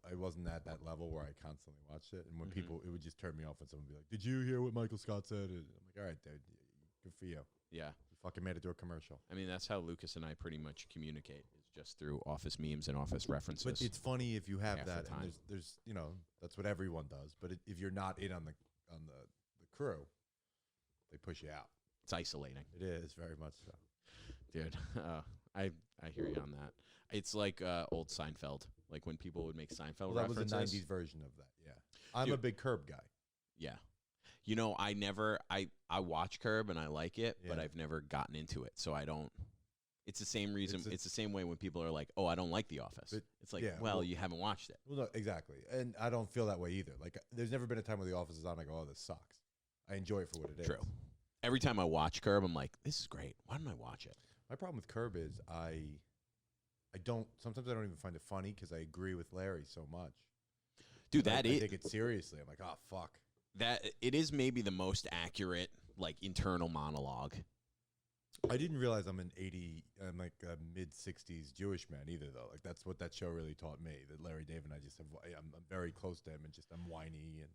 I wasn't at that level where I constantly watched it, and when people, it would just turn me off when someone would be like, "Did you hear what Michael Scott said?" And I'm like, "All right, dude, good for you. Yeah. You fucking made it to a commercial." I mean, that's how Lucas and I pretty much communicate, is just through Office memes and Office references. But it's funny if you have half the that, time. and there's that's what everyone does. But if you're not in on the crew, they push you out. It's isolating. It is very much so, Dude. I hear you on that. It's like old Seinfeld, like when people would make Seinfeld well, that was references. the '90s version of that. Yeah, I'm Dude. a big Curb guy. Yeah. You know, I watch Curb and I like it, but Yeah. I've never gotten into it. So I don't. It's the same reason. It's It's the same way when people are like, "Oh, I don't like The Office." But, It's like, yeah, well, well- you haven't watched it. Well, no, exactly, and I don't feel that way either. Like, there's never been a time where The Office is on. I go, "Oh, this sucks." I enjoy it for what it is. True. Every time I watch Curb, I'm like, "This is great. Why don't I watch it?" My problem with Curb is I don't. Sometimes I don't even find it funny because I agree with Larry so much. Dude, I I take it seriously. I'm like, oh fuck. that it is maybe the most accurate like internal monologue. I didn't realize I'm I'm like a mid-60s Jewish man either, though. Like, that's what that show really taught me, that Larry David and I just have, I'm very close to him, and just I'm whiny and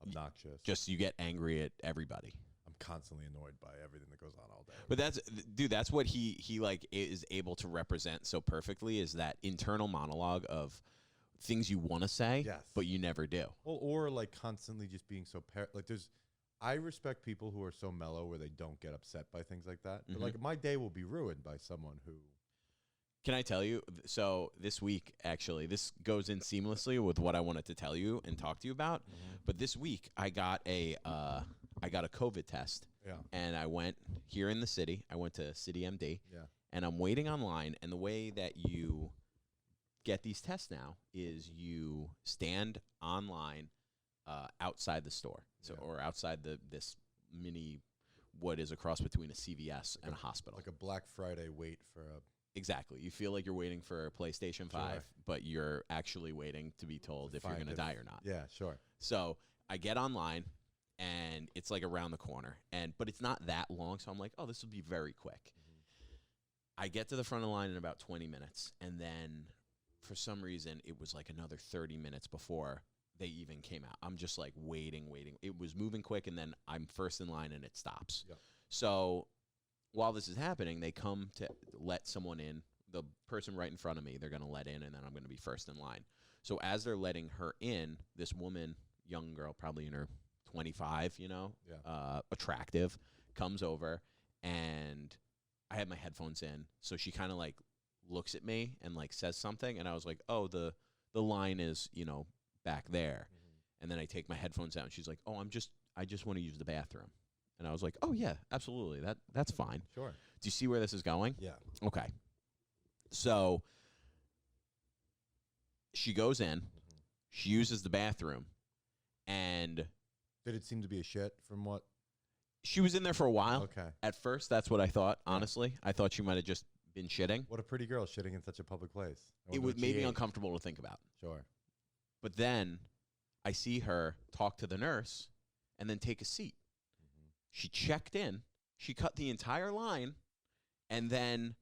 obnoxious. Just you get angry at everybody. I'm constantly annoyed by everything that goes on all day. But that's what he like is able to represent so perfectly, is that internal monologue of things you want to say, Yes. but you never do. Well, or like constantly just being so I respect people who are so mellow where they don't get upset by things like that. But like, my day will be ruined by someone who. Can I tell you? So this week, actually, this goes in seamlessly with what I wanted to tell you and talk to you about. But this week, I got a COVID test. Yeah. And I went here in the city. I went to City MD. Yeah. And I'm waiting online. And the way that you get these tests now is you stand online outside the store, or outside this mini, what is a cross between a CVS and a hospital. Like a Black Friday wait for a. Exactly. You feel like you're waiting for a PlayStation 5, Sure. but you're actually waiting to be told if you're going to die or not. Yeah, sure. So I get online, and it's like around the corner, but it's not that long. So I'm like, oh, this will be very quick. I get to the front of the line in about 20 minutes, and then for some reason it was like another 30 minutes before they even came out. I'm just like waiting. It was moving quick, and then I'm first in line, and it stops. Yep. So while this is happening, they come to let someone in. The person right in front of me, they're going to let in, and then I'm going to be first in line. So as they're letting her in, this woman, young girl, probably in her 25, attractive, comes over, and I had my headphones in. So she kind of like looks at me and like says something, and I was like, oh, the line is, back there. And then I take my headphones out, and she's like, oh, I just want to use the bathroom. And I was like, oh, yeah, absolutely. That's fine. Sure. Do you see where this is going? Yeah. Okay. So she goes in. She uses the bathroom. And Did it seem to be a shit from what? she was in there for a while. Okay. At first, that's what I thought, honestly. I thought she might have just been shitting. What a pretty girl shitting in such a public place. I It wonder would what she made me ate. uncomfortable to think about. Sure. But then I see her talk to the nurse and then take a seat. She checked in. She cut the entire line and then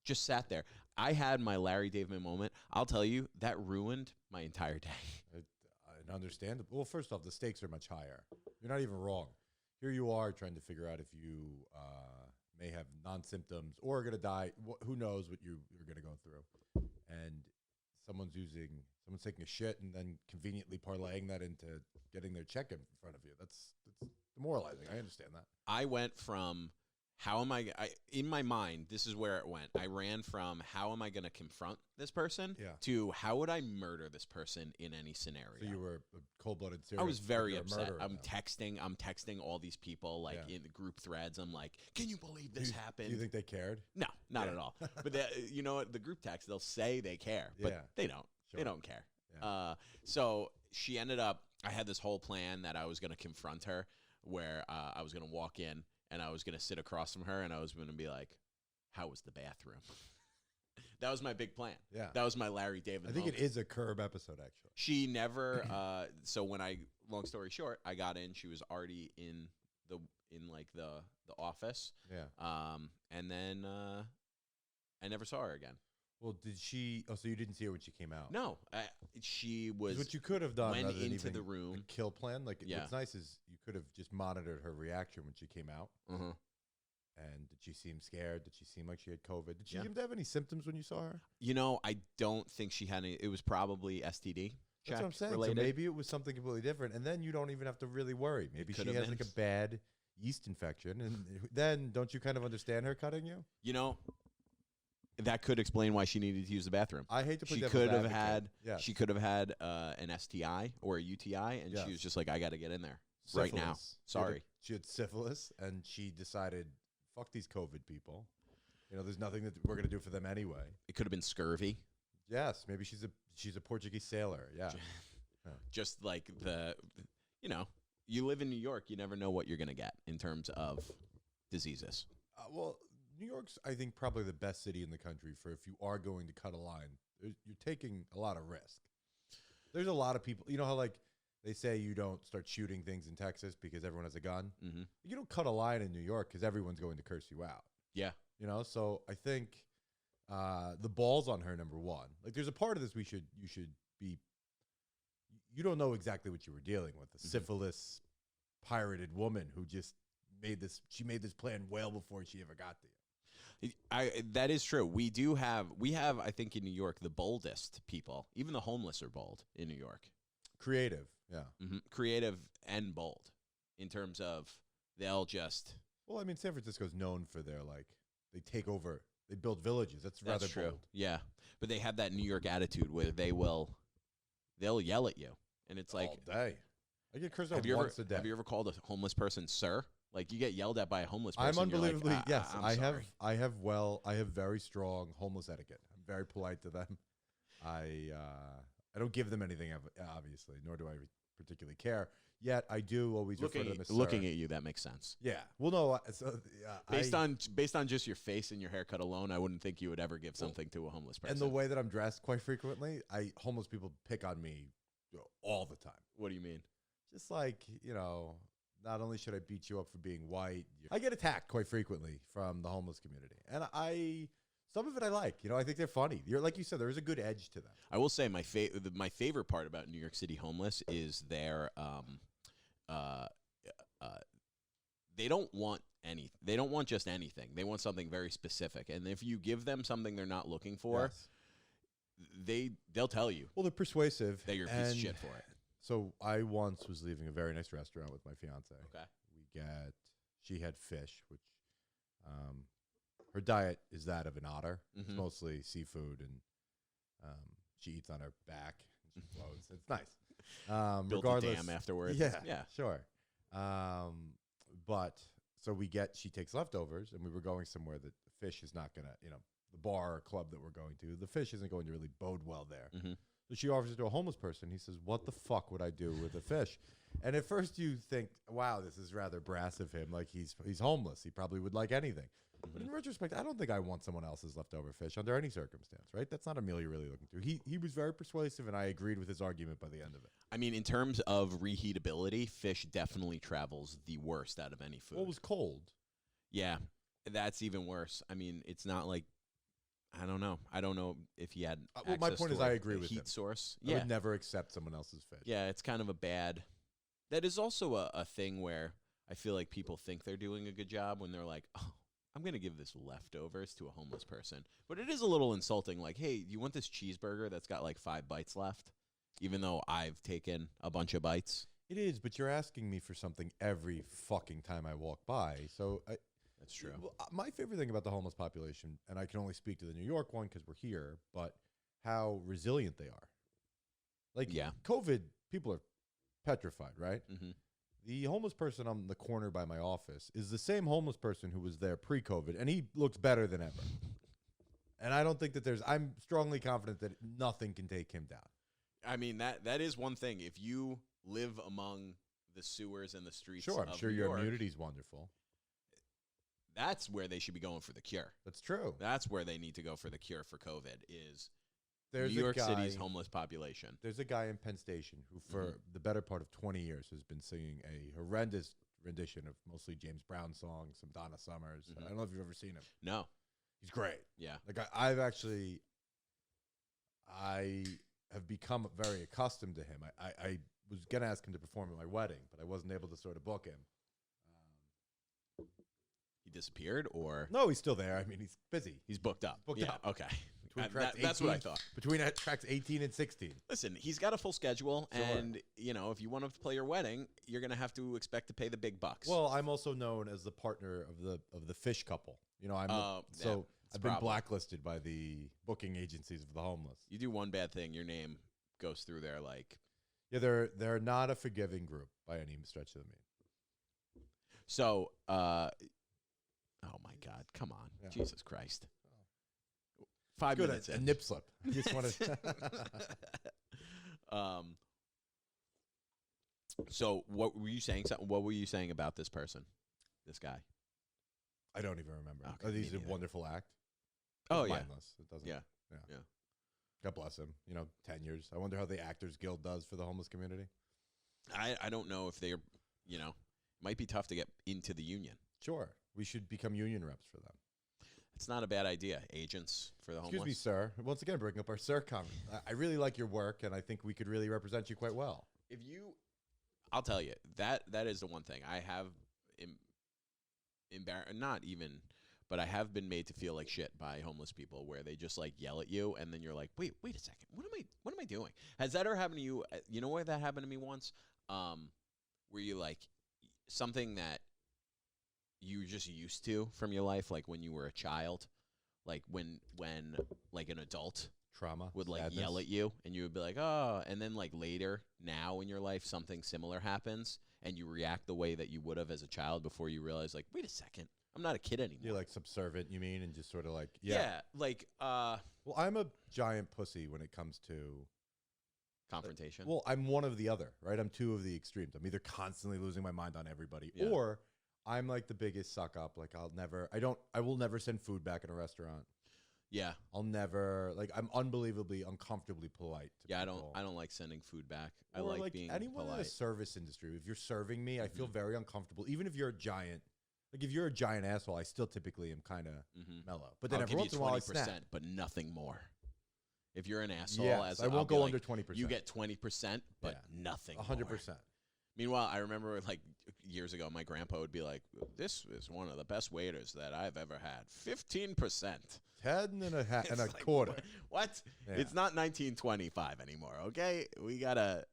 just sat there. I had my Larry David moment. I'll tell you, that ruined my entire day. I understand. Well, first off, the stakes are much higher. You're not even wrong. Here you are trying to figure out if you may have non-symptoms or are going to die. Who knows what you're going to go through. And someone's taking a shit and then conveniently parlaying that into getting their check in front of you. That's demoralizing. I understand that. I went from in my mind, this is where it went. I ran from how am I going to confront this person to how would I murder this person in any scenario. So you were a cold-blooded serial. I was very upset. Murderer I'm now. texting all these people in the group threads. I'm like, can you believe this happened? Do you think they cared? No, not at all. But you know what? The group text, they'll say they care, but they don't. Sure. They don't care. Yeah. So she ended up, I had this whole plan that I was going to confront her where I was going to walk in and I was going to sit across from her and I was going to be like, how was the bathroom? That was my big plan. Yeah. That was my Larry David I think moment. it is a Curb episode, actually. She never, so when long story short, I got in, she was already in like the office. Yeah. And then I never saw her again. Well, did she? Oh, so you didn't see her when she came out? No, she 'Cause was what you could have done went rather than into even the room. a kill plan. Like, Yeah. what's nice is you could have just monitored her reaction when she came out. Uh-huh. And did she seem scared? Did she seem like she had COVID? Did she Yeah. seem to have any symptoms when you saw her? You know, I don't think she had any. It was probably STD. That's what I'm saying. Related. So maybe it was something completely different, and then you don't even have to really worry. Maybe she could have has been. like a bad yeast infection, and then don't you kind of understand her cutting you? You know, that could explain why she needed to use the bathroom. I hate to put She devil's could have advocate. had. Yes. She could have had an STI or a UTI, and Yes. she was just like, I got to get in there right now. Syphilis. Sorry. She had syphilis, and she decided, fuck these COVID people. You know, there's nothing that we're going to do for them anyway. It could have been scurvy. Yes, maybe she's a Portuguese sailor. Yeah. Just like you live in New York, you never know what you're going to get in terms of diseases. Well, New York's, I think, probably the best city in the country for if you are going to cut a line. You're taking a lot of risk. There's a lot of people. You know how, like, they say you don't start shooting things in Texas because everyone has a gun? Mm-hmm. You don't cut a line in New York because everyone's going to curse you out. Yeah. You know, so I think the ball's on her, number one. Like, there's a part of this you should be. You don't know exactly what you were dealing with. A syphilis pirated woman who just made this plan well before she ever got to you. That is true. We have, I think, in New York, the boldest people. Even the homeless are bold in New York. Creative, yeah. Mm-hmm. Creative and bold in terms of they'll just. Well, I mean, San Francisco's known for their, like, they take over, they build villages. That's rather true. bold. Yeah, but they have that New York attitude where they'll yell at you, and it's like, all day. I get cursed out have you once a day. Have you ever called a homeless person sir? Like, you get yelled at by a homeless person. I'm unbelievably like, yes. I'm I sorry. have very strong homeless etiquette. I'm very polite to them. I don't give them anything, obviously, nor do I particularly care. Yet I do always refer to them as looking sir. at you. That makes sense. Yeah. Well, no. Based on just your face and your haircut alone, I wouldn't think you would ever give something to a homeless person. and the way that I'm dressed, quite frequently, homeless people pick on me all the time. What do you mean? Just like, not only should I beat you up for being white, I get attacked quite frequently from the homeless community, and some of it I like. I think they're funny. Like you said, there is a good edge to them. I will say my favorite part about New York City homeless is their they don't want they don't want just anything. They want something very specific, and if you give them something they're not looking for, they'll tell you. Well, they're persuasive. That you're a piece of shit for it. So I once was leaving a very nice restaurant with my fiance. Okay. She had fish, which her diet is that of an otter. Mm-hmm. It's mostly seafood, and she eats on her back and she floats. It's nice. Built Regardless, a dam afterwards. Yeah, sure. But so she takes leftovers, and we were going somewhere that the fish is not gonna, the bar or club that we're going to, the fish isn't going to really bode well there. Mm-hmm. So she offers it to a homeless person. He says, "What the fuck would I do with a fish?" And at first you think, "Wow, this is rather brass of him. Like he's homeless. He probably would like anything." Mm-hmm. But in retrospect, I don't think I want someone else's leftover fish under any circumstance. Right? That's not a meal you're really looking to. He was very persuasive, and I agreed with his argument by the end of it. I mean, in terms of reheatability, fish definitely travels the worst out of any food. Well, it was cold. Yeah, that's even worse. I mean, it's not like. I don't know. I don't know if he had. My point is, I agree with heat him. Source. I would never accept someone else's fish. Yeah, it's kind of a bad. That is also a thing where I feel like people think they're doing a good job when they're like, "Oh, I'm gonna give this leftovers to a homeless person." But it is a little insulting. Like, "Hey, you want this cheeseburger that's got like 5 bites left?" Even though I've taken a bunch of bites. It is, but you're asking me for something every fucking time I walk by. So That's true. Well, my favorite thing about the homeless population, and I can only speak to the New York one because we're here, but how resilient they are. Like, COVID, people are petrified, right? Mm-hmm. The homeless person on the corner by my office is the same homeless person who was there pre-COVID, and he looks better than ever. And I don't think that I'm strongly confident that nothing can take him down. I mean, that is one thing. If you live among the sewers and the streets Sure, I'm of sure New your York, immunity's wonderful. That's where they should be going for the cure. That's true. That's where they need to go for the cure for COVID is There's New a York guy, City's homeless population. There's a guy in Penn Station who, for the better part of 20 years, has been singing a horrendous rendition of mostly James Brown songs, some Donna Summers. I don't know if you've ever seen him. No. He's great. Yeah. Like I have become very accustomed to him. I was going to ask him to perform at my wedding, but I wasn't able to sort of book him. He disappeared, or No, he's still there. I mean, he's busy. he's booked up? Booked yeah. up. Okay. That's what I thought. Between tracks 18 and 16. Listen, he's got a full schedule, Sure. and if you want to play your wedding, you're going to have to expect to pay the big bucks. Well, I'm also known as the partner of the fish couple. I've been blacklisted by the booking agencies of the homeless. You do one bad thing, your name goes through there like. Yeah, they're not a forgiving group by any stretch of the mean. So, oh my God, come on, Yeah. Jesus Christ! 5 Good, minutes a in. nip slip. You just want to. So what were you saying? What were you saying about this person, this guy? I don't even remember. Okay, Oh, he's me a neither. wonderful act. Oh, It's yeah. mindless. It doesn't. Yeah. Yeah. God bless him. 10 years. I wonder how the Actors Guild does for the homeless community. I don't know if they're, might be tough to get into the union. Sure. We should become union reps for them. It's not a bad idea. Agents for the homeless. Excuse me, sir. Once again, bringing up our sir comment. I really like your work, and I think we could really represent you quite well. I'll tell you, that is the one thing. I have not even, but I have been made to feel like shit by homeless people where they just like yell at you, and then you're like, wait a second. What am I doing? Has that ever happened to you? You know where that happened to me once? Where you like something that you were just used to from your life, like when you were a child, like when like an adult Trauma would like sadness. yell at you, and you would be like, oh, and then like later now in your life something similar happens, and you react the way that you would have as a child before you realize like, wait a second, I'm not a kid anymore. You're like subservient, you mean, and just sort of like like Well, I'm a giant pussy when it comes to confrontation. Well, I'm one of the other, right? I'm two of the extremes. I'm either constantly losing my mind on everybody, Yeah. or I'm like the biggest suck up. Like I will never send food back in a restaurant. Yeah. I'll never I'm unbelievably uncomfortably polite. To people. I don't like sending food back. I Or like being anyone in the polite. service industry. If you're serving me, I feel very uncomfortable. Even if you're a giant, like if you're a giant asshole, I still typically am kind of mellow. But then I'll every give once you in a while, I 20%, snap. but nothing more. If you're an asshole, Yes, I I'll won't be go like, under 20%. You get 20%, but nothing. 100%. Meanwhile, I remember like years ago, my grandpa would be like, "This is one of the best waiters that I've ever had. 15%, 10 and a half and a like, quarter. What? Yeah. It's not 1925 anymore. Okay, we gotta.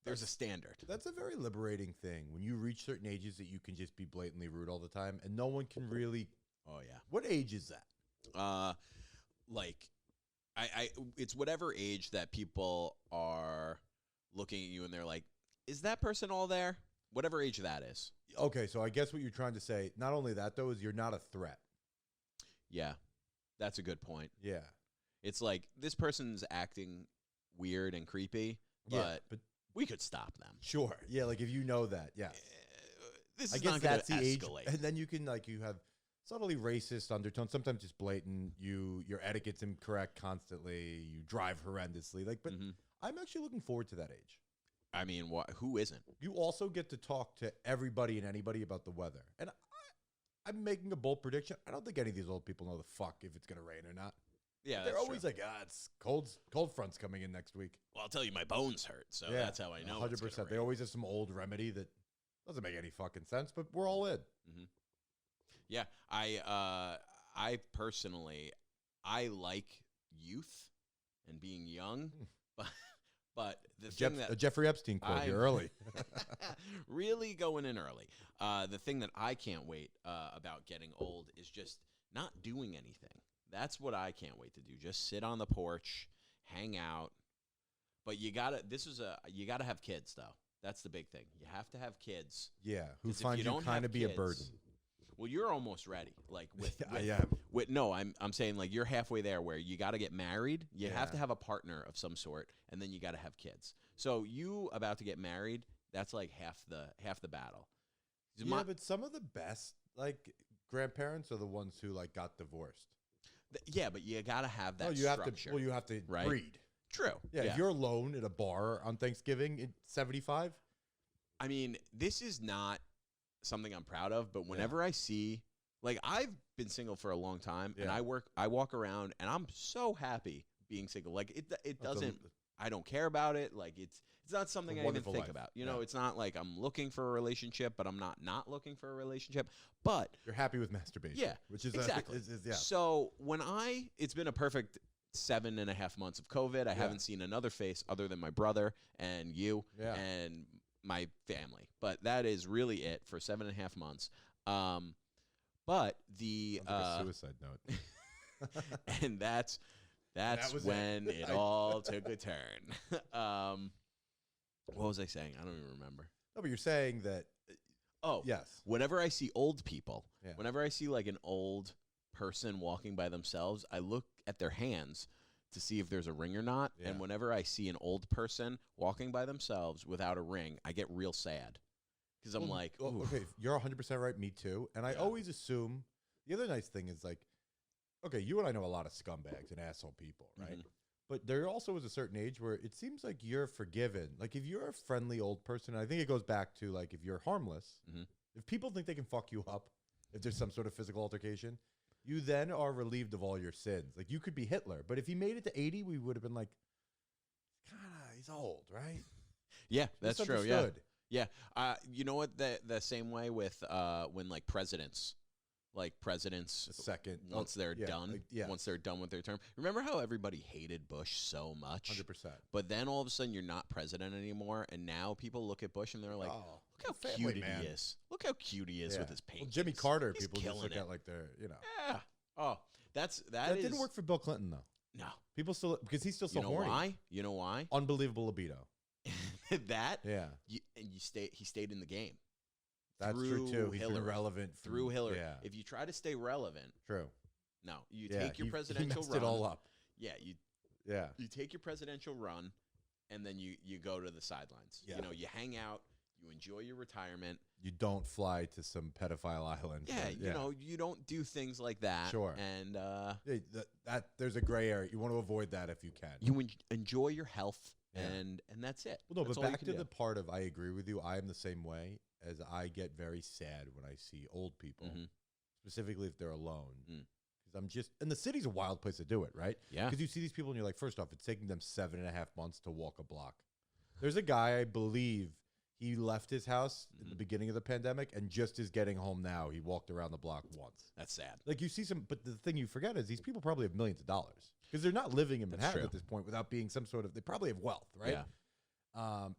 There's a standard. That's a very liberating thing when you reach certain ages that you can just be blatantly rude all the time, and no one can really. Oh yeah. What age is that? Like, it's whatever age that people are looking at you and they're like, is that person all there? Whatever age that is. Okay, so I guess what you're trying to say, not only that though, is you're not a threat. Yeah, that's a good point. Yeah. It's like this person's acting weird and creepy, but we could stop them. Sure. Yeah, like if you know that, yeah. This I is guess not going that's to the age, escalate. and then you can you have subtly racist undertones, sometimes just blatant. Your etiquette's incorrect constantly. You drive horrendously. But I'm actually looking forward to that age. I mean, who isn't? You also get to talk to everybody and anybody about the weather. And I'm making a bold prediction. I don't think any of these old people know the fuck if it's going to rain or not. Yeah, They're always like, it's cold front's coming in next week. Well, I'll tell you, my bones hurt, so that's how I know. 100%. They always have some old remedy that doesn't make any fucking sense, but we're all in. Mm-hmm. Yeah, I personally, I like youth and being young, but the thing that a Jeffrey Epstein quote here early. Really going in early. The thing that I can't wait about getting old is just not doing anything. That's what I can't wait to do. Just sit on the porch, hang out. But you gotta have kids though. That's the big thing. You have to have kids. Yeah, who find you kind of be a burden. Well, you're almost ready. Like I am. I'm saying like you're halfway there where you got to get married. You have to have a partner of some sort, and then you got to have kids. So you about to get married, that's like half the battle. Yeah, but some of the best grandparents are the ones who got divorced. Yeah, but you got to have that structure. You have to right? breed. True. Yeah, if you're alone at a bar on Thanksgiving in 75. I mean, this is not something I'm proud of. But whenever I see, like, I've been single for a long time, and I walk around, and I'm so happy being single. Like, it doesn't. I don't care about it. Like, it's not something I even think about. You know, it's not like I'm looking for a relationship, but I'm not looking for a relationship. But you're happy with masturbation. Yeah, which is exactly. So it's been a perfect 7.5 months of COVID. I haven't seen another face other than my brother and you and my family. But that is really it for 7.5 months. But the like a suicide note. and that's when it all took a turn. What was I saying? I don't even remember. No, but you're saying that. Oh, yes. Whenever I see old people, whenever I see like an old person walking by themselves, I look at their hands to see if there's a ring or not. Yeah. And whenever I see an old person walking by themselves without a ring, I get real sad. Because I'm like, okay, you're 100% right. Me too. And I always assume the other nice thing is like, okay, you and I know a lot of scumbags and asshole people, right? Mm-hmm. But there also is a certain age where it seems like you're forgiven. Like if you're a friendly old person, and I think it goes back to like if you're harmless, if people think they can fuck you up, if there's some sort of physical altercation, you then are relieved of all your sins. Like you could be Hitler, but if he made it to 80, we would have been like, he's old, right? Yeah, that's true. Yeah. Yeah. You know what? The same way with when like presidents. Once they're done, once they're done with their term. Remember how everybody hated Bush so much? 100%. But then all of a sudden you're not president anymore, and now people look at Bush and they're like, look how cute he is. Look how cute he is with his paint. Well, Jimmy Carter, people just look at like they're, you know. Yeah. Oh, that didn't work for Bill Clinton though. No. People still, because he's still so horny. Why? You know why? Unbelievable libido. He stayed in the game. That's true too. He's been relevant through Hillary. Yeah. If you try to stay relevant, no, you take your presidential run. It all up. Yeah, you take your presidential run, and then you go to the sidelines. Yeah. You know, you hang out, you enjoy your retirement. You don't fly to some pedophile island. Yeah, you know, you don't do things like that. Sure. And that there's a gray area. You want to avoid that if you can. You enjoy your health, and that's it. Well, no, that's but back to the part of I agree with you. I am the same way. As I get very sad when I see old people, specifically if they're alone. Because I'm just, and the city's a wild place to do it, right? Yeah. Because you see these people and you're like, first off, it's taking them 7.5 months to walk a block. There's a guy, I believe, he left his house in the beginning of the pandemic and just is getting home now. He walked around the block once. That's sad. Like you see but the thing you forget is these people probably have millions of dollars because they're not living in Manhattan at this point without being some sort of, they probably have wealth, right? Yeah.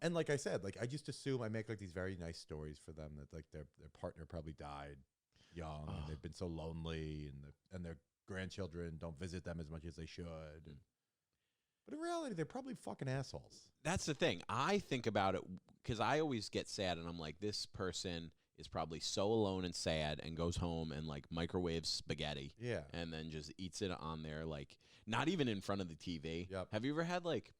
And like I said, like I just assume I make like these very nice stories for them that like their partner probably died young and they've been so lonely and their grandchildren don't visit them as much as they should. But in reality, they're probably fucking assholes. That's the thing. I think about it because I always get sad and I'm like, this person is probably so alone and sad and goes home and like microwaves spaghetti. Yeah. And then just eats it on there, like not even in front of the TV. Yep. Have you ever had like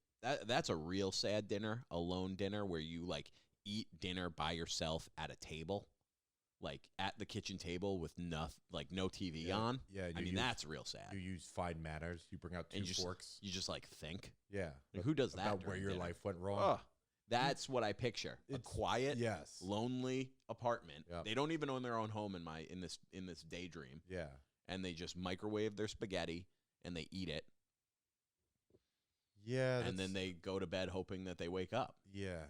that's a real sad dinner, a lone dinner where you like eat dinner by yourself at a table, like at the kitchen table with no TV on. Yeah, I mean that's real sad. You use fine manners. You bring out two forks. You just like think. Yeah, like, who does that? About where your life went wrong. Oh, that's what I picture. A quiet, lonely apartment. Yep. They don't even own their own home in this daydream. Yeah, and they just microwave their spaghetti and they eat it. Yeah, and then they go to bed hoping that they wake up. Yeah,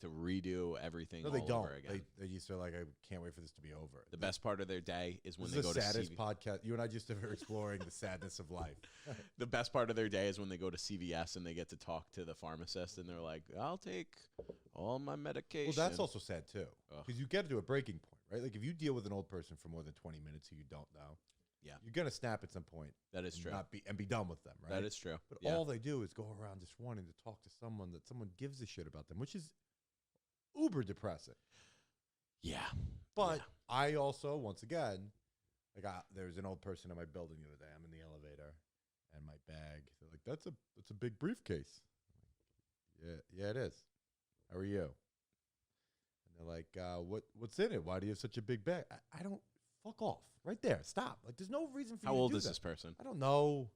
to redo everything. No, they don't. Over again. They used to like, I can't wait for this to be over. The best part of their day is when they go to saddest podcast. You and I just are exploring the sadness of life. The best part of their day is when they go to CVS and they get to talk to the pharmacist and they're like, "I'll take all my medication." Well, that's also sad too, because you get to a breaking point, right? Like if you deal with an old person for more than 20 minutes who you don't know. Yeah, you're gonna snap at some point. That is true. Be done with them, right? That is true. But all they do is go around just wanting to talk to someone that someone gives a shit about them, which is uber depressing. Yeah, but I also, once again, there's an old person in my building the other day. I'm in the elevator, and my bag. They're like, "That's a big briefcase." I'm like, yeah, it is. How are you? And they're like, "What's in it? Why do you have such a big bag?" I don't. Fuck off. Right there. Stop. Like, there's no reason for you to do that. How old is this person? I don't know.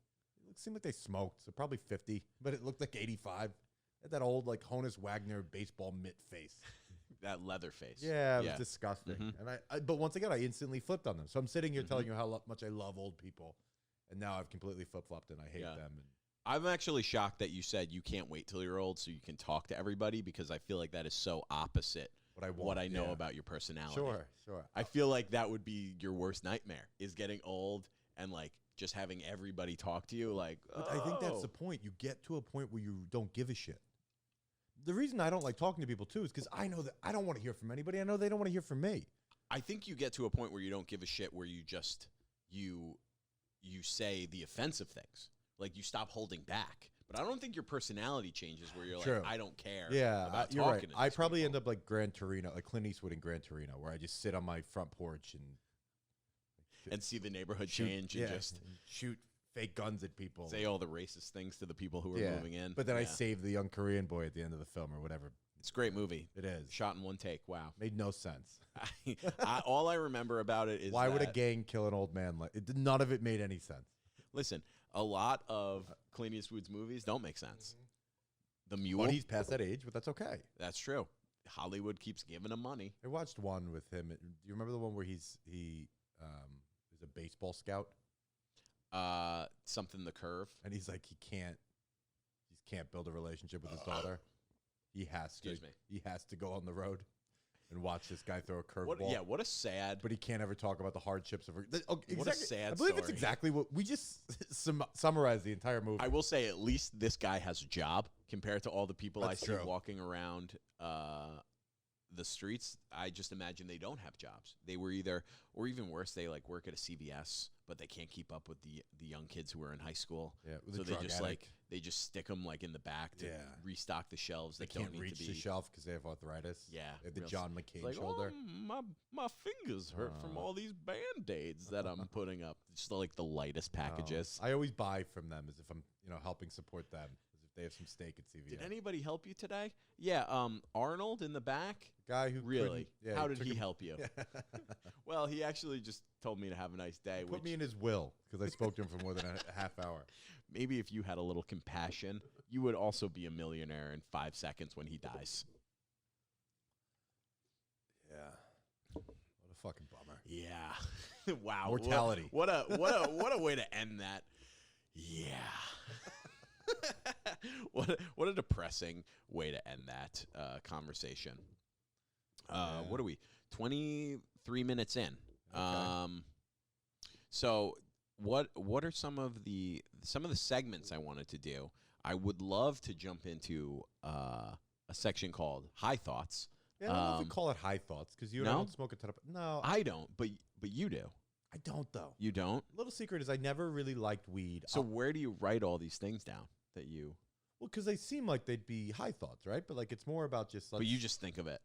It seemed like they smoked, so probably 50, but it looked like 85. Had that old, like, Honus Wagner baseball mitt face. that leather face. Yeah, it was disgusting. Mhm. And but once again, I instantly flipped on them. So I'm sitting here Mhm. telling you how much I love old people, and now I've completely flip-flopped and I hate Yeah. them. And I'm actually shocked that you said you can't wait till you're old so you can talk to everybody, because I feel like that is so opposite what I want, what I know yeah. about your personality. Sure. I feel like that would be your worst nightmare, is getting old and like just having everybody talk to you. Like, But I think that's the point. You get to a point where you don't give a shit. The reason I don't like talking to people too is because I know that I don't want to hear from anybody. I know they don't want to hear from me. I think you get to a point where you don't give a shit, where you just you say the offensive things. Like, you stop holding back. But I don't think your personality changes where you're True. like, I don't care. Yeah, about you're talking right. to I these probably people. end up like Gran Torino, like Clint Eastwood in Gran Torino, where I just sit on my front porch and see the neighborhood shoot, change and just and shoot fake guns at people. say all the racist things to the people who are Yeah. moving in. But then I Yeah. save the young Korean boy at the end of the film or whatever. It's a great movie. It is. Shot in one take. Wow. Made no sense. All I remember about it is Why would a that- gang kill an old man? None of it made any sense. Listen, a lot of Clint Eastwood's movies don't make sense. The Mule. But he's past that age, but that's okay. That's true. Hollywood keeps giving him money. I watched one with him. Do you remember the one where he is a baseball scout Something The Curve. and he's like he can't build a relationship with his daughter. He has to. Excuse me. He has to go on the road and watch this guy throw a What? curveball. Yeah. What a sad. But he can't ever talk about the hardships of. What a sad I believe it's story. exactly what we just summarized the entire movie. I will say, at least this guy has a job compared to all the people That's I see true. walking around the streets. I just imagine they don't have jobs. They were either, or even worse, they like work at a CVS, but they can't keep up with the young kids who are in high school. Yeah, with So a they drug just addict. they just stick them like in the back to Yeah. restock the shelves. They that don't can't need reach to the be. shelf because they have arthritis. Yeah, They have the real John It's McCain like, shoulder. oh, my fingers hurt from all these Band-Aids that I'm putting up. Just like the lightest packages. I always buy from them as if I'm helping support them, as if they have some stake at CVS. Did anybody help you today? Yeah, Arnold in the back. Guy who Really? couldn't- yeah, How did took he him- help you? Well, he actually just told me to have a nice day. Put Which me in his will because I spoke to him for more than a half hour. maybe if you had a little compassion, you would also be a millionaire in 5 seconds when he dies. Yeah. What a fucking bummer. Yeah. Wow. Mortality. What a way to end that. Yeah. What a depressing way to end that conversation. Yeah. What are we? 23 minutes in. Okay. So what are some of the segments I wanted to do? I would love to jump into a section called High Thoughts. Yeah, I don't know if we call it high thoughts because you no? don't smoke a ton of. No, I don't, but you do. I don't though. You don't? Little secret is I never really liked weed. So where do you write all these things down that you? Well, because they seem like they'd be high thoughts, right? But like it's more about just. But you just think of it.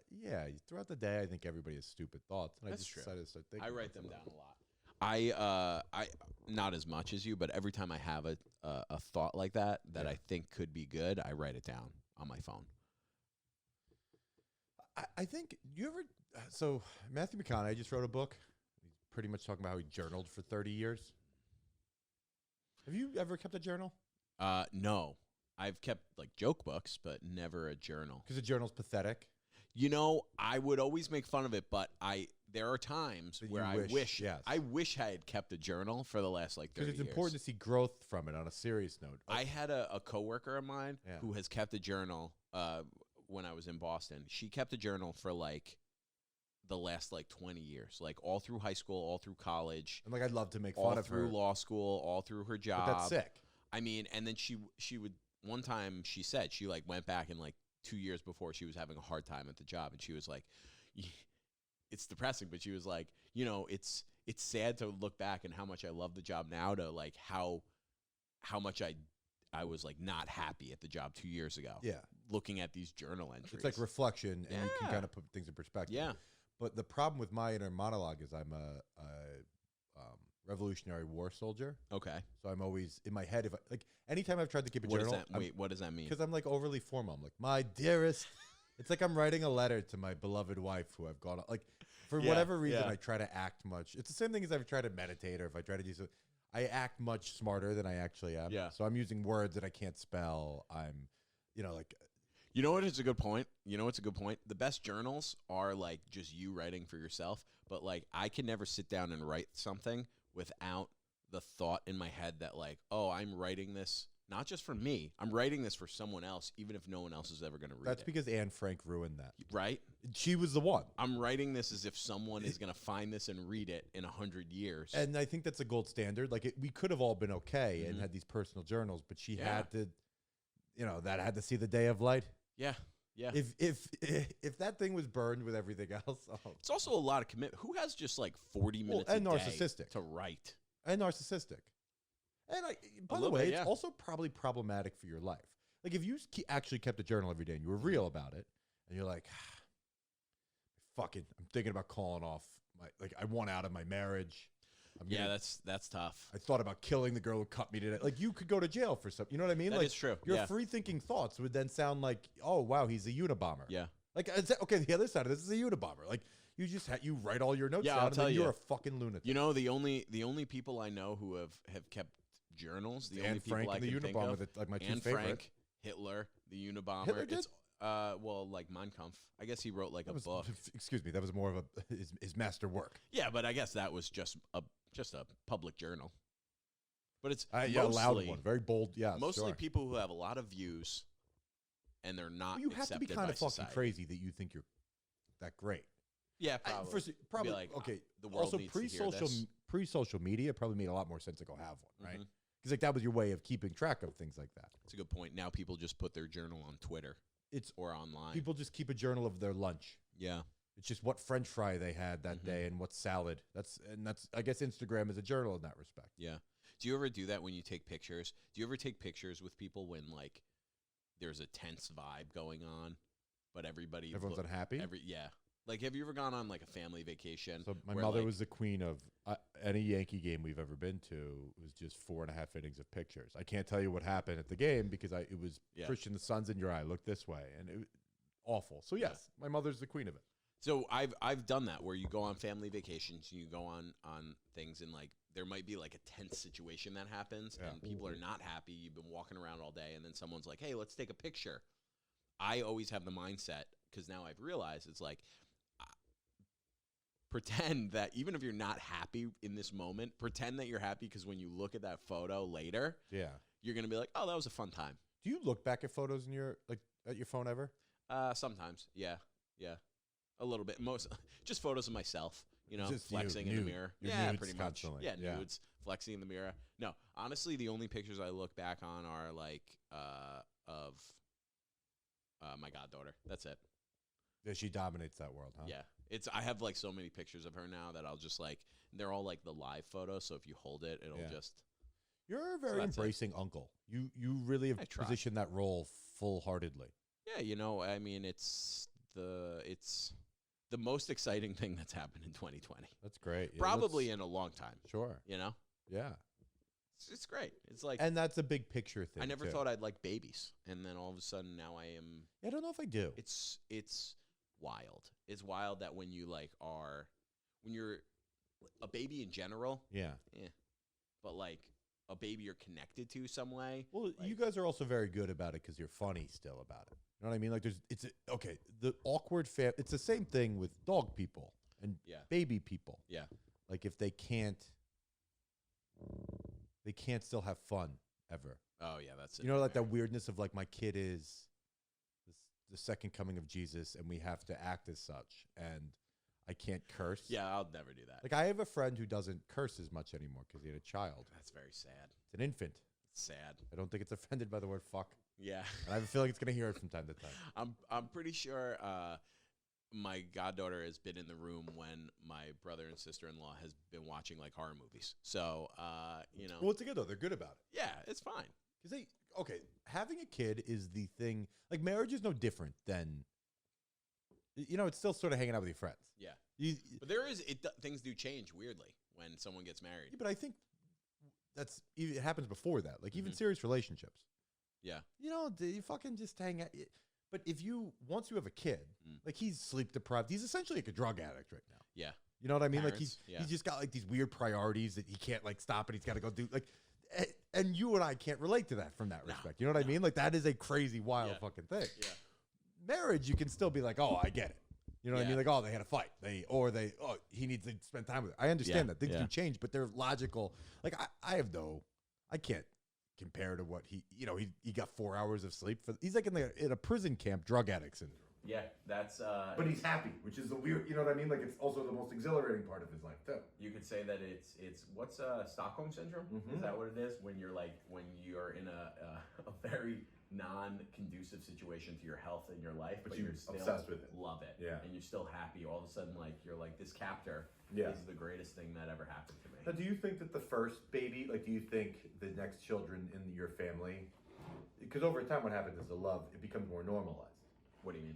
Yeah, throughout the day, I think everybody has stupid thoughts, and That's I just true. decided to start thinking. I write about them some down of a lot. I not as much as you, but every time I have a thought like that Yeah. I think could be good, I write it down on my phone. I think you ever. So Matthew McConaughey just wrote a book. He's pretty much talking about how he journaled for 30 years. Have you ever kept a journal? No, I've kept like joke books, but never a journal. Because a journal's pathetic. You know, I would always make fun of it, but there are times That where you I wish yes. I wish I had kept a journal for the last like 30 Because it's years. important to see growth from it on a serious note. I had a coworker of mine Yeah. who has kept a journal when I was in Boston. She kept a journal for like the last like 20 years, like all through high school, all through college, and like I'd love to make all fun of through her. law school, all through her job. But that's sick. I mean, and then she would one time she said she like went back and like 2 years before she was having a hard time at the job, and she was like, it's depressing, but she was like, you know, it's sad to look back and how much I love the job now to like how much I was like not happy at the job 2 years ago. Yeah. Looking at these journal entries. It's like reflection, and you can Yeah. kind of put things in perspective. Yeah. But the problem with my inner monologue is I'm a Revolutionary War soldier. Okay. So I'm always in my head. If I, like anytime I've tried to keep a What does journal, that what does that mean? because I'm like overly formal. I'm like, my dearest. It's like I'm writing a letter to my beloved wife who I've gone like for Yeah, whatever reason yeah. I try to act much. It's the same thing as I've tried to meditate or if I try to do so. I act much smarter than I actually am. Yeah. So I'm using words that I can't spell. I'm, like You know what? It's a good point. You know what's a good point? The best journals are like just you writing for yourself. But like, I can never sit down and write something without the thought in my head that like, oh, I'm writing this not just for me. I'm writing this for someone else, even if no one else is ever going to read it. That's because Anne Frank ruined that. Right? She was the one. I'm writing this as if someone is going to find this and read it in 100 years. And I think that's a gold standard. Like, we could have all been okay and had these personal journals, but she had to, that had to see the day of light. Yeah. Yeah. If that thing was burned with everything else, it's also a lot of commitment. Who has just like 40 minutes and a narcissistic day to write? And narcissistic. And by the way, yeah. It's also probably problematic for your life. Like, if you actually kept a journal every day and you were real about it, and you're like, I'm thinking about calling off I want out of my marriage. That's tough. I thought about killing the girl who cut me today. Like, you could go to jail for something. You know what I mean? That is true. Your free-thinking thoughts would then sound like, oh, wow, he's a Unabomber. Yeah. Like, okay, the other side of this is a Unabomber. Like, you just you write all your notes down, I'll tell and then you. you're a fucking lunatic. You know, the only people I know who have kept journals, the only people I can think of, like my two Anne favorite. Frank, Hitler, the Unabomber. Hitler did? It's like Mein Kampf. I guess he wrote like a book. Excuse me, that was more of his master work. Yeah, but I guess that was just a public journal. But it's a loud one, very bold. Yeah, mostly people who have a lot of views, and they're not. Well, you have to be kind of fucking crazy that you think you're that great. Yeah, probably. Probably like, okay. The world also, needs to hear this. pre-social media probably made a lot more sense to go have one, right? Mhm. Because like that was your way of keeping track of things like that. It's a good point. Now people just put their journal on Twitter. Or online. People just keep a journal of their lunch. Yeah. It's just what French fry they had that day and what salad. That's I guess Instagram is a journal in that respect. Yeah. Do you ever do that when you take pictures? Do you ever take pictures with people when like there's a tense vibe going on, but everyone's unhappy? Yeah. Like, have you ever gone on like a family vacation? So my mother was the queen of any Yankee game we've ever been to. Was just 4.5 innings of pictures. I can't tell you what happened at the game because it was Christian, the sun's in your eye. Look this way, and it was awful. So yes, my mother's the queen of it. So I've done that where you go on family vacations and you go on things and like there might be like a tense situation that happens and people are not happy. You've been walking around all day and then someone's like, hey, let's take a picture. I always have the mindset, because now I've realized it's like, pretend that even if you're not happy in this moment, pretend that you're happy, because when you look at that photo later, you're going to be like, oh, that was a fun time. Do you look back at photos in at your phone ever? Sometimes. Yeah. A little bit. Most just photos of myself, just flexing in the mirror. Yeah, pretty much. Yeah, nudes, flexing in the mirror. No, honestly, the only pictures I look back on are like of my goddaughter. That's it. Yeah, she dominates that world, huh? Yeah. I have like so many pictures of her now that I'll just like, they're all like the live photos. So if you hold it, it'll just. You're a very embracing uncle. You really have positioned that role full-heartedly. Yeah, I mean, it's the most exciting thing that's happened in 2020. That's great. Yeah, probably in a long time. Sure. Yeah. It's great. It's like, and that's a big picture thing. I never thought I'd like babies, and then all of a sudden now I am. I don't know if I do. It's wild. It's wild that when you when you're a baby in general. Yeah. But like a baby you're connected to some way. Well, you guys are also very good about it because you're funny still about it. You know what I mean? Like the awkward it's the same thing with dog people and baby people. Yeah. Like if they can't still have fun ever. Oh yeah, that's it. Like that weirdness of like my kid is the second coming of Jesus and we have to act as such and I can't curse. Yeah, I'll never do that. Like I have a friend who doesn't curse as much anymore because he had a child. That's very sad. It's an infant. It's sad. I don't think it's offended by the word fuck. Yeah. And I have a feeling it's going to hear it from time to time. I'm pretty sure my goddaughter has been in the room when my brother and sister-in-law has been watching like horror movies. So, Well, it's good though. They're good about it. Yeah, it's fine. Because having a kid is the thing. Like marriage is no different than, it's still sort of hanging out with your friends. Yeah. But things do change weirdly when someone gets married. Yeah, but I think it happens before that. Like even serious relationships. Yeah. You fucking just hang out. But once you have a kid, like he's sleep deprived. He's essentially like a drug addict right now. Yeah. You know what I mean? Parents, like he's just got like these weird priorities that he can't like stop and he's got to go do like, and you and I can't relate to that from that respect. You know what I mean? Like that is a crazy, wild fucking thing. Yeah. Marriage, you can still be like, oh, I get it. You know what I mean? Like, oh, they had a fight. He needs to spend time with her. I understand that things do change, but they're logical. Like, I can't compare to what he got 4 hours of sleep he's like in a prison camp, drug addict syndrome. Yeah, that's. But he's happy, which is the weird. You know what I mean? Like, it's also the most exhilarating part of his life too. You could say that it's what's Stockholm syndrome? Mm-hmm. Is that what it is? When you're in a very non-conducive situation to your health and your life, but you're still obsessed with it, love it, and you're still happy. All of a sudden, like you're like, this captor is the greatest thing that ever happened to me. Now, do you think that the first baby, like, do you think the next children in your family, because over time what happens is it becomes more normalized. What do you mean?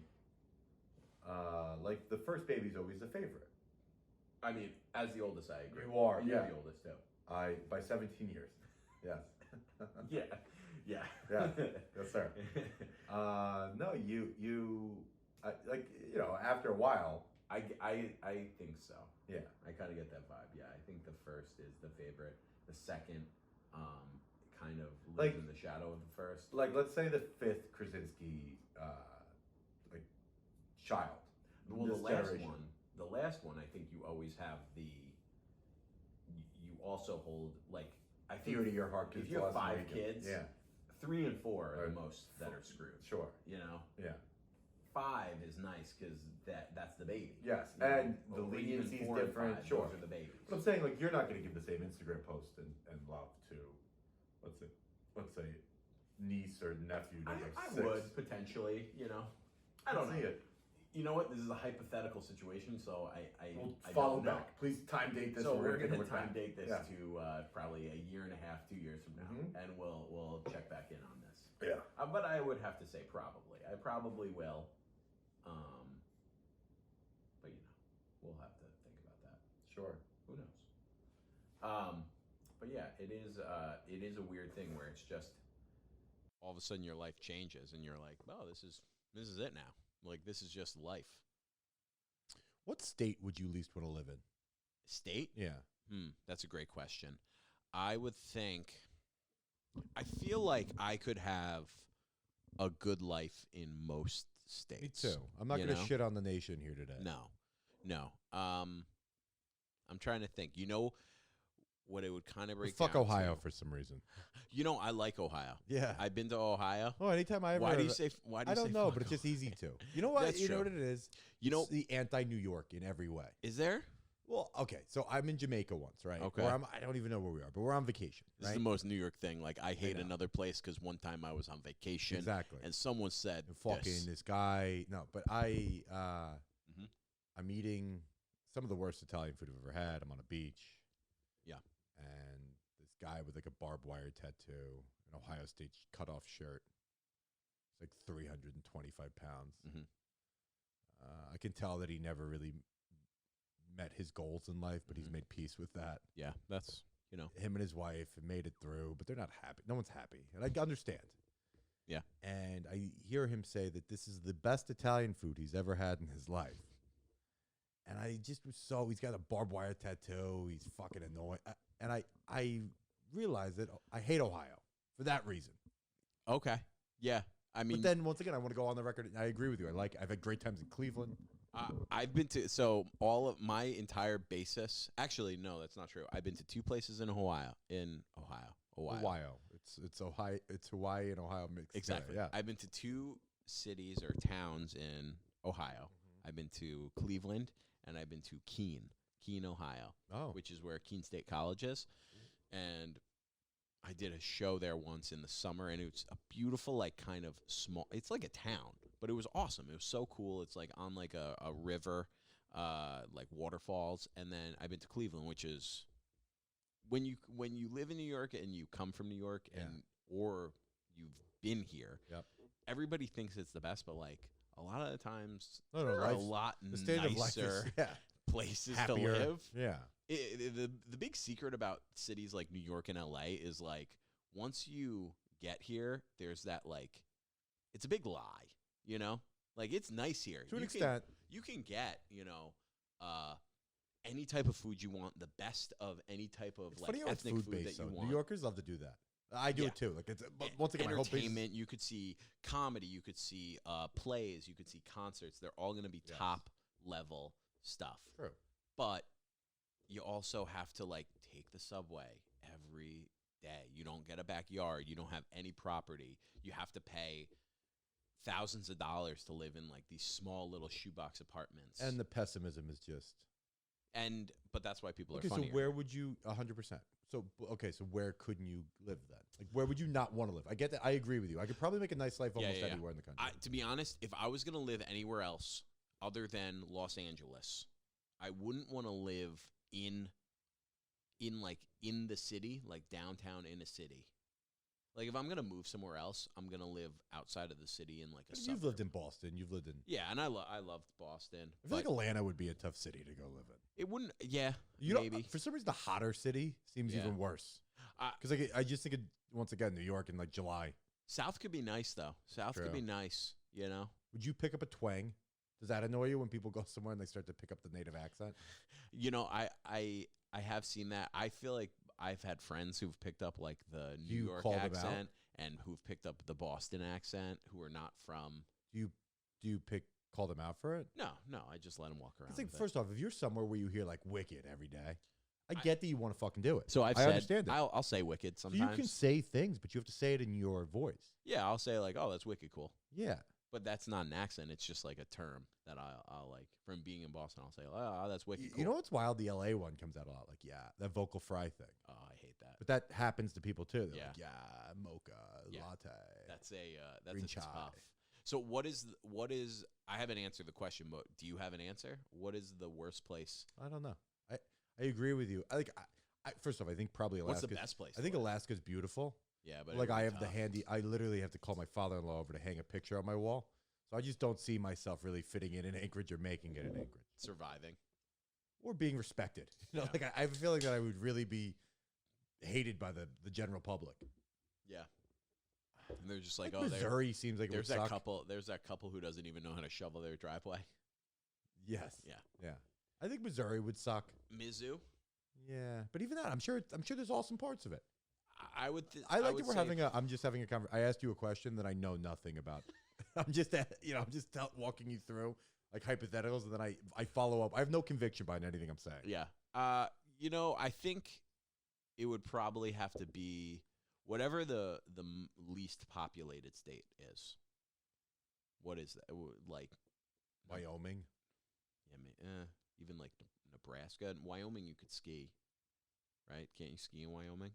Like the first baby's always the favorite. I mean, as the oldest, I agree. You are, You're the oldest too. By 17 years. Yes. Yeah. Yes, sir. No, after a while. I think so. Yeah. I kind of get that vibe. Yeah, I think the first is the favorite. The second, kind of lives in the shadow of the first. Like, let's say the fifth Krasinski, child. Well, the last one, I think you always have you also hold, like, I think dear to your heart. If you have 5 kids, 3 and 4 are the most that are screwed. Sure. You know? Yeah. 5 is nice because that's the baby. Yes, and the leniency is different. Sure. Those are the babies. But I'm saying, like, you're not going to give the same Instagram post and love to, let's say, niece or nephew. I would potentially, I don't know. See it. You know what? This is a hypothetical situation, so We'll I follow don't know. back. Please time date this. So we're going to time date this to probably a year and a half, 2 years from now, and we'll check back in on this. Yeah. But I would have to say probably. I probably will. But we'll have to think about that. Sure. Who knows? But yeah, it is a weird thing where it's just all of a sudden your life changes and you're like, oh, this is it now. Like, this is just life. What state would you least want to live in? State? Yeah. That's a great question. I would think, I feel like I could have a good life in most states. Me too. I'm not going to shit on the nation here today. No. I'm trying to think. What it would kind of break fuck down Ohio to. For some reason. I like Ohio. Yeah. I've been to Ohio. Oh, anytime I ever. Why do you say? I don't know, but it's just easy to. You know what? That's you true. know what it is? It's the anti-New York in every way. Is there? Well, okay. So I'm in Jamaica once, right? Okay. I don't even know where we are, but we're on vacation. This is the most New York thing. Like, I hate another place because one time I was on vacation. Exactly. And someone said, fucking this guy. No, but I'm eating some of the worst Italian food I've ever had. I'm on a beach. Yeah. And this guy with like a barbed wire tattoo, an Ohio State cutoff shirt. It's like 325 pounds. Mm-hmm. I can tell that he never really met his goals in life, but he's made peace with that. Yeah, that's, him and his wife made it through, but they're not happy. No one's happy. And I understand. Yeah. And I hear him say that this is the best Italian food he's ever had in his life. And I just was he's got a barbed wire tattoo. He's fucking annoying. And I realized that I hate Ohio for that reason. Okay. Yeah. I mean, but then once again, I want to go on the record. I agree with you. I've had great times in Cleveland. I've been to, all of my entire basis. Actually, no, that's not true. I've been to 2 places in Ohio. Ohio. It's Ohio. It's Hawaii and Ohio mixed. Exactly. Yeah. I've been to 2 cities or towns in Ohio. I've been to Cleveland and I've been to Keene, Ohio, which is where Keene State College is. And I did a show there once in the summer, and it's a beautiful, like, kind of small. It's like a town, but it was awesome. It was so cool. It's like on like a river, like waterfalls. And then I've been to Cleveland, which is when you live in New York and you come from New York or you've been here. Yep. Everybody thinks it's the best, but like a lot of the times, there are a lot nicer places to live. Yeah. The big secret about cities like New York and LA is, like, once you get here, there's that, like, it's a big lie, Like, it's nice here. To an extent. You can get, any type of food you want, the best of any type of, It's like, funny how ethnic it's food that you want. New Yorkers love to do that. I do Yeah. it too. Like it's, but once again, my whole business. Entertainment. You could see comedy. You could see plays. You could see concerts. They're all going to be Yes. top level stuff. True. But you also have to like take the subway every day. You don't get a backyard. You don't have any property. You have to pay thousands of dollars to live in like these small little shoebox apartments. And the pessimism is just. But that's why people Okay, are so funnier. where would you 100%? So okay, so where couldn't you live then? Like where would you not want to live? I get that. I agree with you. I could probably make a nice life almost yeah. anywhere in the country. To be honest, if I was going to live anywhere else other than Los Angeles, I wouldn't want to live in the city, like downtown in a city. Like if I'm going to move somewhere else, I'm going to live outside of the city in like a suburb. You've lived in Boston. You've lived in. Yeah, and I loved Boston. I feel like Atlanta would be a tough city to go live in. It wouldn't. Yeah, You maybe. know, for some reason, the hotter city seems Yeah. even worse. I- Because I just think once again, New York in like July. South could be nice though. South True. could be nice. You know. Would you pick up a twang? Does that annoy you when people go somewhere and they start to pick up the native accent? You know, I have seen that. I feel like I've had friends who've picked up like the New you York call them out? accent and who've picked up the Boston accent who are not from. Do you call them out for it? No, I just let them walk around. It's like with it. first off, if you're somewhere where you hear like Wicked every day, I get that you want to fucking do it. So I I understand it. I'll say Wicked So sometimes. you can say things, but you have to say it in your voice. Yeah, I'll say like, oh, that's Wicked cool. Yeah. But that's not an accent. It's just like a term that I'll like from being in Boston. I'll say, oh, that's Wicked cool. You know what's wild? The LA one comes out a lot. Like, yeah, that vocal fry thing. Oh, I hate that. But that happens to people too. They're Yeah. like, yeah, mocha, Yeah. latte. That's Green a chai. tough. So what is I haven't answered the question, but do you have an answer? What is the worst place? I don't know. I agree with you. I first off, I think probably Alaska. What's the best place? I think for it? Alaska's beautiful. Yeah, but Like it would I be have the tough. handy. I literally have to call my father-in-law over to hang a picture on my wall. So I just don't see myself really fitting in Anchorage or making it in Anchorage surviving. or being respected. You know, Yeah. like I have a feeling that I would really be hated by the general public. Yeah, and they're just like, Like oh, Missouri seems like it there's would that suck. couple. There's that couple who doesn't even know how to shovel their driveway. Yes. Yeah. Yeah. I think Missouri would suck. Mizzou. Yeah, but even that, I'm sure there's awesome parts of it. I would. I like that would we're say I'm just having a conversation. I asked you a question that I know nothing about. I'm just walking you through like hypotheticals, and then I follow up. I have no conviction behind anything I'm saying. Yeah. I think it would probably have to be whatever the least populated state is. What is that? Like Wyoming. Yeah, even like Nebraska and Wyoming, you could ski, right? Can't you ski in Wyoming?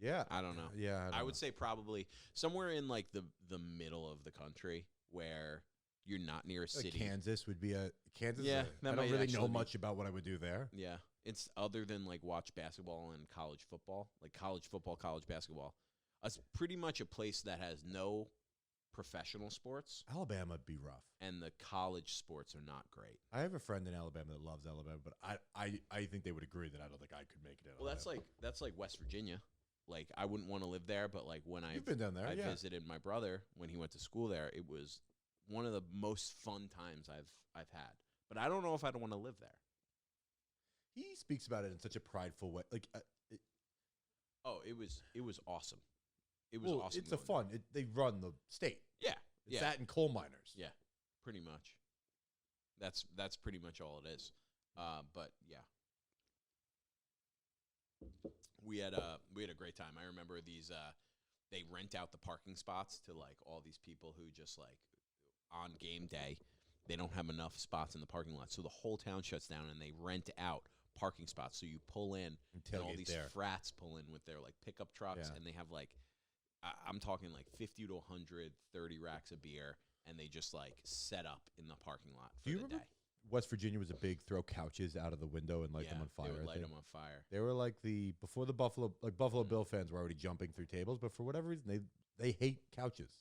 Yeah. I don't know. Yeah. I would say probably somewhere in like the middle of the country where you're not near a like city. Kansas would be a Kansas. Yeah, I that don't might really actually know be- much about what I would do there. Yeah, it's other than like watch basketball and college football, like college football, college basketball. It's pretty much a place that has no professional sports, Alabama would be rough. and the college sports are not great. I have a friend in Alabama that loves Alabama, but I think they would agree that I don't think I could make it in Well, Alabama. that's like West Virginia. Like I wouldn't want to live there, but like when You've been down there, I yeah. visited my brother when he went to school there, it was one of the most fun times I've had. But I don't know if I'd want to live there. He speaks about it in such a prideful way. Like, Oh, it was awesome. It was awesome. It's a going fun. They run the state. there. It's Yeah, that and coal miners. yeah, pretty much. That's pretty much all it is. But yeah, we had a great time. I remember these. They rent out the parking spots to like all these people who just like on game day, they don't have enough spots in the parking lot, so the whole town shuts down and they rent out parking spots. So you pull in, and all tailgate these there. frats pull in with their like pickup trucks, Yeah. and they have like I'm talking like 50 to 130 racks of beer, and they just like set up in the parking lot for Do you the remember day. West Virginia was a big throw couches out of the window and light them on fire. They would I light think. them on fire. They were like before the Buffalo Bill fans were already jumping through tables, but for whatever reason they hate couches.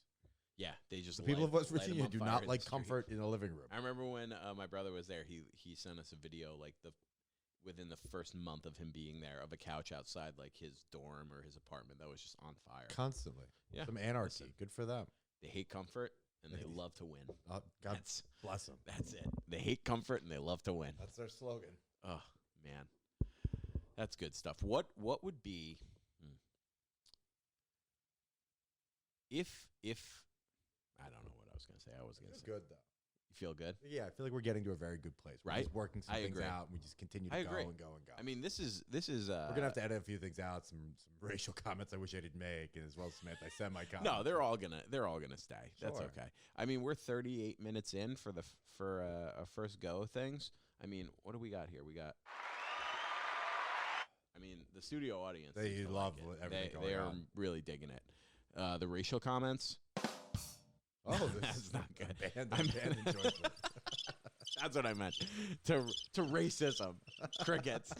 Yeah, they just The people of West light 'em Virginia on do fire not in like the street. comfort in a living room. I remember when my brother was there. He sent us a video like within the first month of him being there of a couch outside like his dorm or his apartment that was just on fire. Constantly. Yeah, Some anarchy. listen. Good for them. They hate comfort and they love to win. God That's bless them. that's it. They hate comfort and they love to win. That's their slogan. Oh man, That's good stuff. What would be if I don't know what I was going to say. I was going to say. Good though. You feel good? Yeah, I feel like we're getting to a very good place. We're Right? just working some I things agree. out, and we just continue to I go agree. and go and go. I mean, this is we're gonna have to edit a few things out, some racial comments I wish I didn't make, and as well as some anti-Semite comments. No, they're all gonna stay. That's Sure. okay. I mean, we're 38 minutes in for a first go of things. I mean, what do we got here? We got. I mean, the studio audience. They seems to love like it. everything They going are on. really digging it. The racial comments. Oh, this That's is not good. Banned I'm- enjoys it. That's what I meant. To racism. Crickets.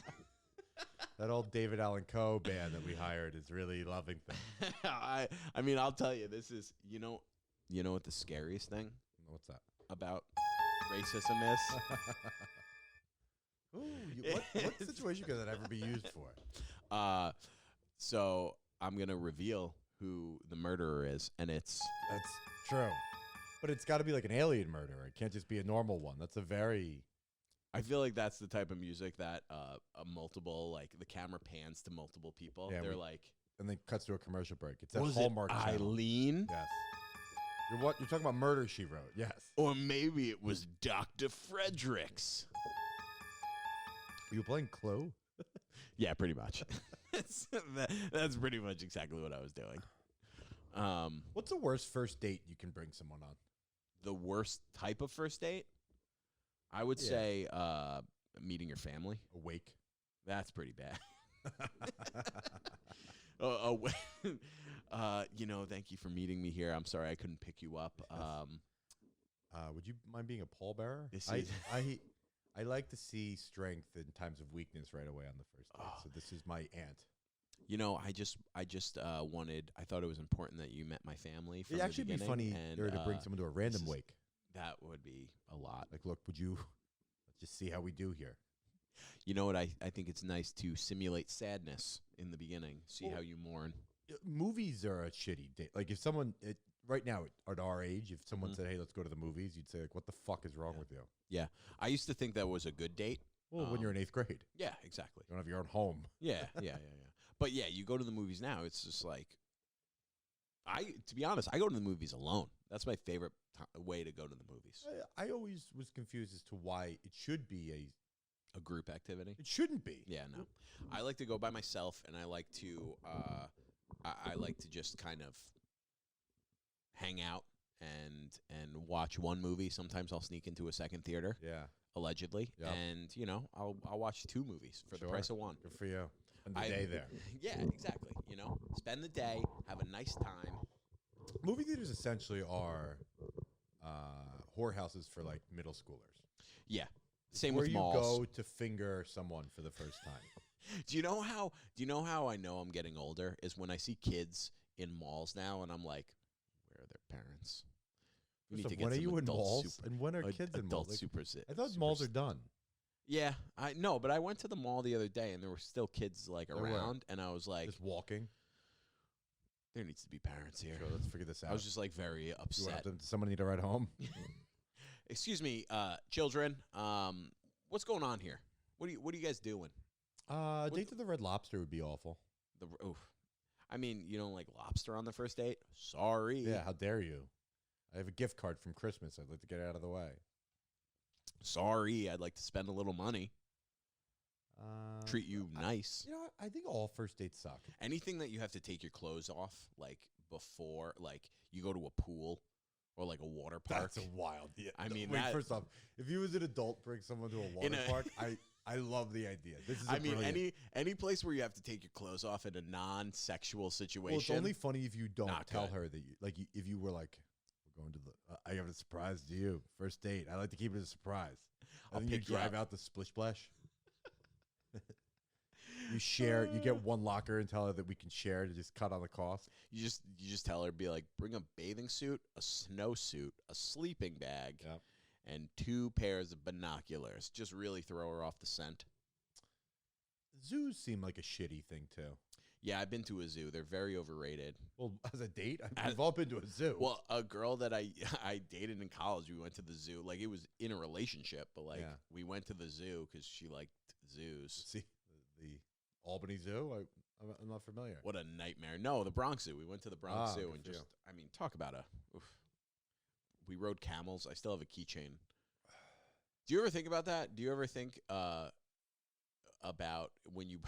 That old David Allen Coe band that we hired is really loving things. I mean, I'll tell you, this is you know what the scariest thing What's that? about racism is? Ooh, what situation could that ever be used for? So I'm gonna reveal who the murderer is, and it's That's true. But it's got to be like an alien murderer. It can't just be a normal one. That's a very... I feel like that's the type of music that a multiple, like the camera pans to multiple people. Yeah, They're like, And then cuts to a commercial break. It's that was Hallmark it channel. Eileen? Yes. You're talking about Murder, She Wrote. Yes. Or maybe it was Dr. Fredericks. Are you playing Clue? Yeah, pretty much. That's pretty much exactly what I was doing. What's the worst first date you can bring someone on? The worst type of first date? I would Yeah. say meeting your family. A wake. That's pretty bad. Thank you for meeting me here. I'm sorry I couldn't pick you up. Would you mind being a pallbearer? This I, is- I like to see strength in times of weakness right away on the first date. Oh. So this is my aunt. I just wanted. I thought it was important that you met my family. From It'd actually the be funny beginning, to bring someone to a random is- wake. That would be a lot. Like, look, let's just see how we do here. You know what? I think it's nice to simulate sadness in the beginning. See Well- how you mourn. Movies are a shitty date. Like if someone right now at our age, if someone Mhm. said, "Hey, let's go to the movies," you'd say, "Like, what the fuck is wrong Yeah. with you?" I used to think that was a good date. Well, when you're in 8th grade, Yeah, exactly. you don't have your own home. Yeah. But yeah, you go to the movies now. It's just like, to be honest, I go to the movies alone. That's my favorite way to go to the movies. I always was confused as to why it should be A group activity. It shouldn't be. Yeah, no. I like to go by myself, and I like to I like to just kind of hang out and watch one movie. Sometimes I'll sneak into a second theater, Yeah. allegedly, Yep. and I'll watch 2 movies for the price of one. Good for you. And the I- day there. Yeah, exactly. Spend the day, have a nice time. Movie theaters essentially are whorehouses for like middle schoolers. Yeah. Same Where with you malls. go to finger someone for the first time. Do you know how I know I'm getting older is when I see kids in malls now, and I'm like, where are their parents? We need So to get when are some you in adult malls? super- And when are ad- kids in adult malls? Like, super. I thought malls are done. Yeah, I know, but I went to the mall the other day, and there were still kids like There were. around, and I was like, Just walking. there needs to be parents here. Sure, let's figure this out. I was just like very You upset. want someone need a ride home? Excuse me, children. What's going on here? What are you guys doing? Date to the Red Lobster would be awful. I mean, you don't like lobster on the first date? Sorry. Yeah, how dare you? I have a gift card from Christmas. I'd like to get it out of the way. Sorry. I'd like to spend a little money. Treat you I- nice. You know what? I think all first dates suck. Anything that you have to take your clothes off, like before, like you go to a pool or like a water park. That's a wild. Yeah. I mean, wait. that- First off, if you was an adult, bring someone to a water park. I love the idea. This is. Brilliant. any place where you have to take your clothes off in a non-sexual situation. Well, it's only funny if you don't Not tell good. her that if you were like, we're going to the. I have a surprise to you. First date. I like to keep it a surprise. I'll And then you pick you drive up. out the splish splash. You share. You get one locker and tell her that we can share to just cut on the cost. You just tell her, be like, bring a bathing suit, a snowsuit, a sleeping bag, Yep. and 2 pairs of binoculars. Just really throw her off the scent. Zoos seem like a shitty thing too. Yeah, I've been to a zoo. They're very overrated. Well, as a date, As- we've all been to a zoo. Well, a girl that I dated in college, we went to the zoo. Like, it was in a relationship, but like Yeah. we went to the zoo because she liked zoos. see the Albany Zoo? I'm not familiar. What a nightmare. No, the Bronx Zoo. We went to the Bronx Zoo good and for you. just, I mean, talk about we rode camels. I still have a keychain. Do you ever think about that? Do you ever think about when you,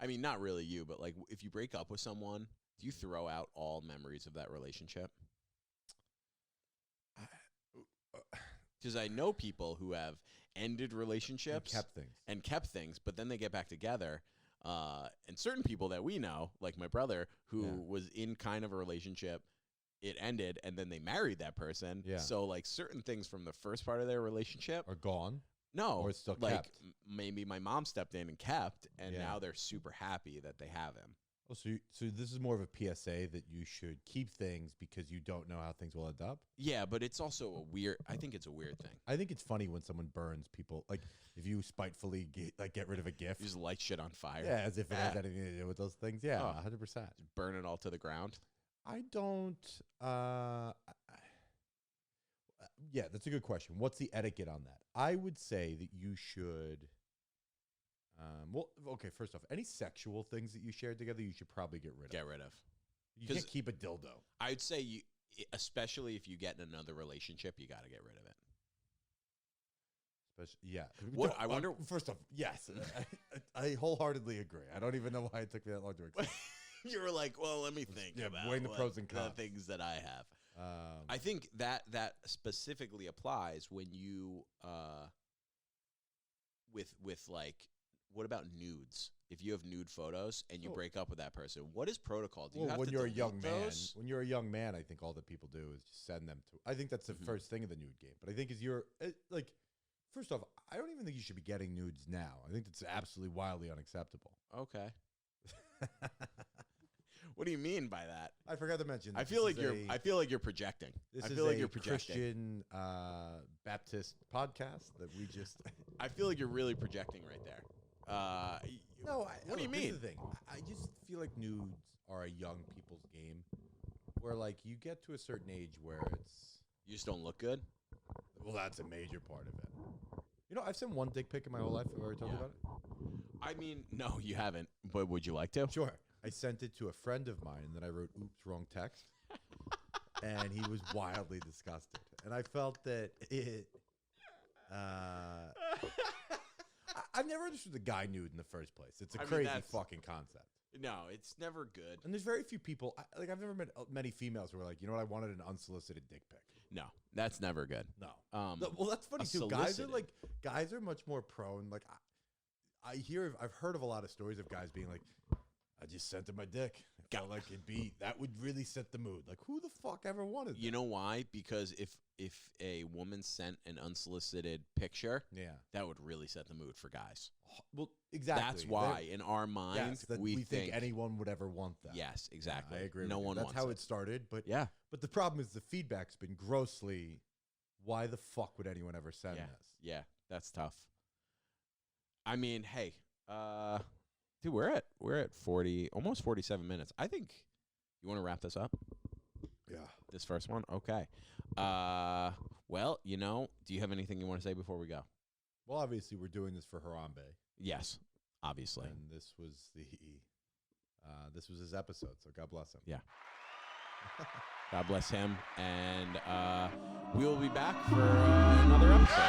I mean, not really you, but like if you break up with someone, do you throw out all memories of that relationship? Because I know people who have ended relationships And kept things. but then they get back together. And certain people that we know, like my brother, who was in kind of a relationship, it ended, and then they married that person. Yeah. So, like, certain things from the first part of their relationship Are gone? no, Or it's still like kept? maybe my mom stepped in and kept, and Yeah. now they're super happy that they have him. Oh, so this is more of a PSA that you should keep things because you don't know how things will end up? Yeah, but it's also I think it's a weird thing. I think it's funny when someone burns people. Like, if you spitefully get rid of a gift. You just light shit on fire. Yeah, as if it has Yeah. anything to do with those things. Yeah, Oh. 100%. Burn it all to the ground. I don't. Yeah, that's a good question. What's the etiquette on that? I would say that you should. Well, okay. First off, any sexual things that you shared together, you should probably get rid of. Get rid of. You 'Cause- can't keep a dildo. I'd say especially if you get in another relationship, you got to get rid of it. Yeah. What- I wonder- First off, yes, I wholeheartedly agree. I don't even know why it took me that long to explain. You were like, well, let me think about weighing the pros and the cons. things that I have. I think that specifically applies when you with like, what about nudes? If you have nude photos and you Oh. break up with that person, what is protocol? Do you Well, have when to you're a delete young man, those? I think all that people do is just send them to. I think that's the first thing of the nude game. But I think as you're like, first off, I don't even think you should be getting nudes now. I think that's absolutely wildly unacceptable. Okay. What do you mean by that? I forgot to mention. I feel like you're projecting. This I is feel like a you're projecting. Christian Baptist podcast that we just. I feel like you're really projecting right there. No, what do you here's mean? The thing. I just feel like nudes are a young people's game, where like you get to a certain age where it's. You just don't look good. Well, that's a major part of it. You know, I've sent one dick pic in my whole life. Have I already told you Yeah. about it? I mean, no, you haven't. But would you like to? Sure. I sent it to a friend of mine, and then I wrote, oops, wrong text. And he was wildly disgusted. And I felt that it... I've never understood the guy nude in the first place. It's a I mean, crazy that's- fucking concept. No, it's never good. And there's very few people... I've never met many females who are like, you know what, I wanted an unsolicited dick pic. No, that's never good. No. Um, Well, that's funny, a too. solicited. Guys are much more prone. Like, I've heard of a lot of stories of guys being like, I just sent him my dick. I felt like that would really set the mood. Like, who the fuck ever wanted that? You know why? Because if a woman sent an unsolicited picture, Yeah. that would really set the mood for guys. Well, exactly. That's why, in our mind, That we think anyone would ever want that. Yes, exactly. I agree. No with you. one That's wants how it. it started. But Yeah. But the problem is the feedback's been grossly. Why the fuck would anyone ever send Yeah. this? Yeah, that's tough. I mean, hey, dude, we're at 40, almost 47 minutes. I think you want to wrap this up. Yeah. This first one, okay. Well, do you have anything you want to say before we go? Well, obviously, we're doing this for Harambe, Yes, obviously. and this was his episode. So God bless him. Yeah. God bless him, and we will be back for another episode.